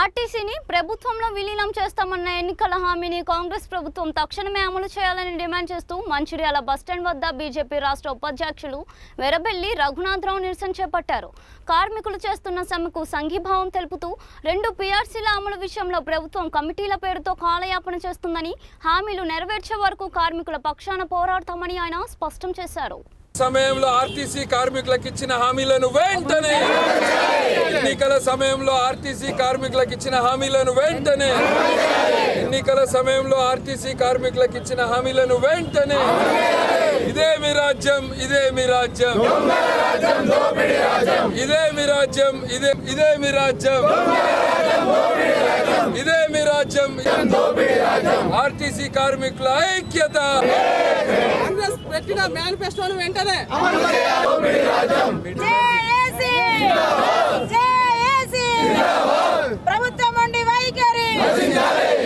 ఆర్టీసీని ప్రభుత్వంలో విలీనం చేస్తామన్న ఎన్నికల హామీని కాంగ్రెస్ ప్రభుత్వం తక్షణమే అమలు చేయాలని డిమాండ్ చేస్తూ మంచిర్యాల బస్టాండ్ వద్ద బీజేపీ రాష్ట్ర ఉపాధ్యక్షులు వెరబెల్లి రఘునాథరావు నిరసన చేపట్టారు. కార్మికులు చేస్తున్న సమ్మెకు సంఘీభావం తెలుపుతూ 2 పీఆర్సీల అమలు విషయంలో ప్రభుత్వం కమిటీల పేరుతో కాలయాపన చేస్తుందని, హామీలు నెరవేర్చే వరకు కార్మికుల పక్షాన పోరాడతామని ఆయన స్పష్టం చేశారు. సమయంలో ఆర్టీసీ కార్మికులకు ఇచ్చిన హామీలను వెంటనే ఎన్నికల సమయంలో ఆర్టీసీ కార్మికులకు ఇచ్చిన హామీలను వెంటనే ఎన్నికల సమయంలో ఆర్టీసీ కార్మికులకు ఇచ్చిన హామీలను వెంటనే ఇదే మీ రాజ్యం, ఇదే మీ రాజ్యం, ఇదే మీ రాజ్యం, ఇదే మీ రాజ్యం, ఇదే మీ రాజ్యం. ఆర్టీసీ కార్మికుల ఐక్యత పెట్టిన మేనిఫెస్టోను వెంటనే ప్రభుత్వం ఉండి వైఖరి,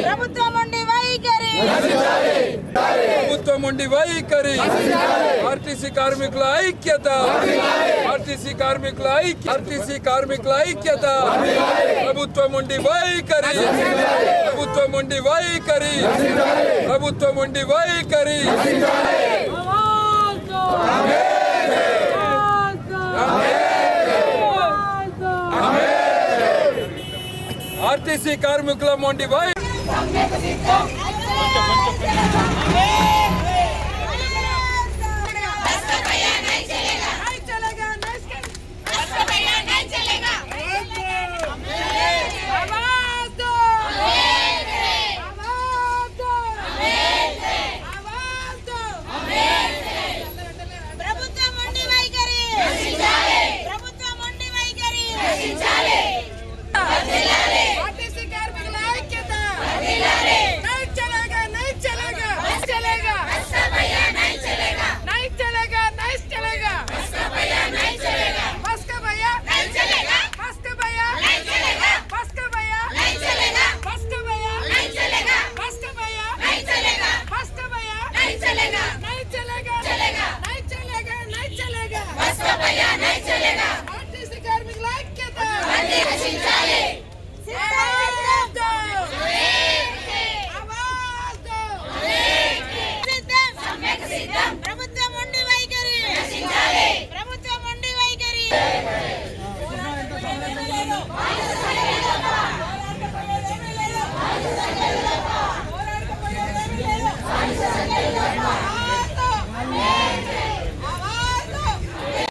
ప్రభుత్వం ఉండి వైఖరి, ప్రభుత్వం ఉండి వైఖరి. ఆర్టీసీ కార్మికుల ఐక్యత, ఆర్టీసీ కార్మికుల ఐక్యత, ఆర్టీసీ కార్మికుల ఐక్యత. ప్రభుత్వం ఉండి వైఖరి, ప్రభుత్వం ఉండి వైఖరి, ప్రభుత్వం ఉండి వైఖరి. ఆర్టీసీ కార్మికుల మొండి వై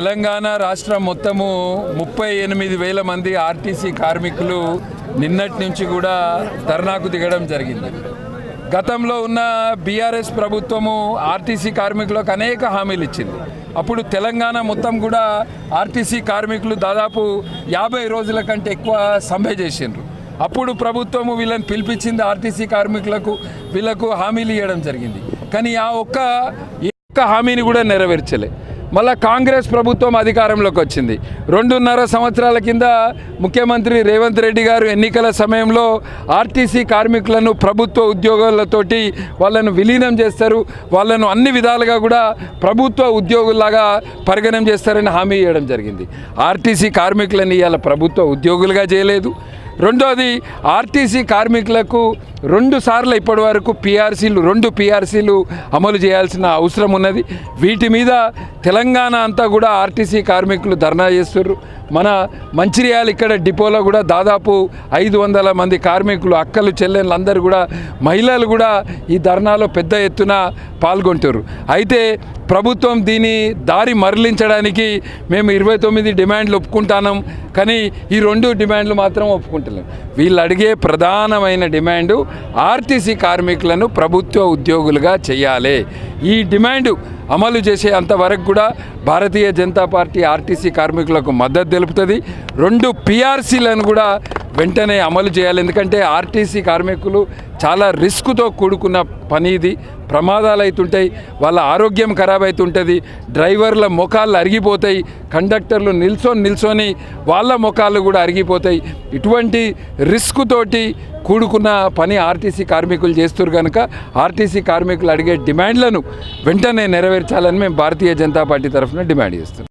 తెలంగాణ రాష్ట్రం మొత్తము 38,000 మంది ఆర్టీసీ కార్మికులు నిన్నటి నుంచి కూడా ధర్నాకు దిగడం జరిగింది. గతంలో ఉన్న బీఆర్ఎస్ ప్రభుత్వము ఆర్టీసీ కార్మికులకు అనేక హామీలు ఇచ్చింది. అప్పుడు తెలంగాణ మొత్తం కూడా ఆర్టీసీ కార్మికులు దాదాపు 50 రోజుల కంటే ఎక్కువ సమ్మె చేసిండ్రు. అప్పుడు ప్రభుత్వము వీళ్ళని పిలిపించింది, ఆర్టీసీ కార్మికులకు వీళ్ళకు హామీలు ఇవ్వడం జరిగింది. కానీ ఆ ఒక్క హామీని కూడా నెరవేర్చలే. మళ్ళా కాంగ్రెస్ ప్రభుత్వం అధికారంలోకి వచ్చింది. 2.5 సంవత్సరాల కింద ముఖ్యమంత్రి రేవంత్ రెడ్డి గారు ఎన్నికల సమయంలో ఆర్టీసీ కార్మికులను ప్రభుత్వ ఉద్యోగాలతోటి వాళ్ళను విలీనం చేస్తారు, వాళ్ళను అన్ని విధాలుగా కూడా ప్రభుత్వ ఉద్యోగుల్లాగా పరిగణన చేస్తారని హామీ ఇవ్వడం జరిగింది. ఆర్టీసీ కార్మికులను ఇవాళ ప్రభుత్వ ఉద్యోగులుగా చేయలేదు. రెండోది, ఆర్టీసీ కార్మికులకు 2 సార్లు ఇప్పటి వరకు రెండు పీఆర్సీలు అమలు చేయాల్సిన అవసరం ఉన్నది. వీటి మీద తెలంగాణ అంతా కూడా ఆర్టీసీ కార్మికులు ధర్నా చేస్తున్నారు. మన మంచిర్యాల ఇక్కడ డిపోలో కూడా దాదాపు 500 మంది కార్మికులు, అక్కలు చెల్లెళ్ళు అందరూ కూడా, మహిళలు కూడా ఈ ధర్నాలో పెద్ద ఎత్తున పాల్గొంటారు. అయితే ప్రభుత్వం దీని దారి మరలించడానికి మేము 29 డిమాండ్లు ఒప్పుకుంటున్నాం, కానీ ఈ 2 డిమాండ్లు మాత్రం ఒప్పుకుంటలేం. వీళ్ళు అడిగే ప్రధానమైన డిమాండు ఆర్టీసీ కార్మికులను ప్రభుత్వ ఉద్యోగులుగా చేయాలి. ఈ డిమాండు అమలు చేసే అంతవరకు కూడా భారతీయ జనతా పార్టీ ఆర్టీసీ కార్మికులకు మద్దతు తెలుపుతుంది. 2 పీఆర్సీలను కూడా వెంటనే అమలు చేయాలి. ఎందుకంటే ఆర్టీసీ కార్మికులు చాలా రిస్క్తో కూడుకున్న పని ఇది. ప్రమాదాలు అవుతుంటాయి, వాళ్ళ ఆరోగ్యం ఖరాబ్ అవుతుంటుంది, డ్రైవర్ల ముఖాలు అరిగిపోతాయి, కండక్టర్లు నిల్చొని వాళ్ళ ముఖాలు కూడా అరిగిపోతాయి. ఇటువంటి రిస్క్ తోటి కూడుకున్న పని ఆర్టీసీ కార్మికులు చేస్తారు కనుక ఆర్టీసీ కార్మికులు అడిగే డిమాండ్లను వెంటనే నెరవేర్చాలని మేము భారతీయ జనతా పార్టీ తరఫున డిమాండ్ చేస్తున్నాం.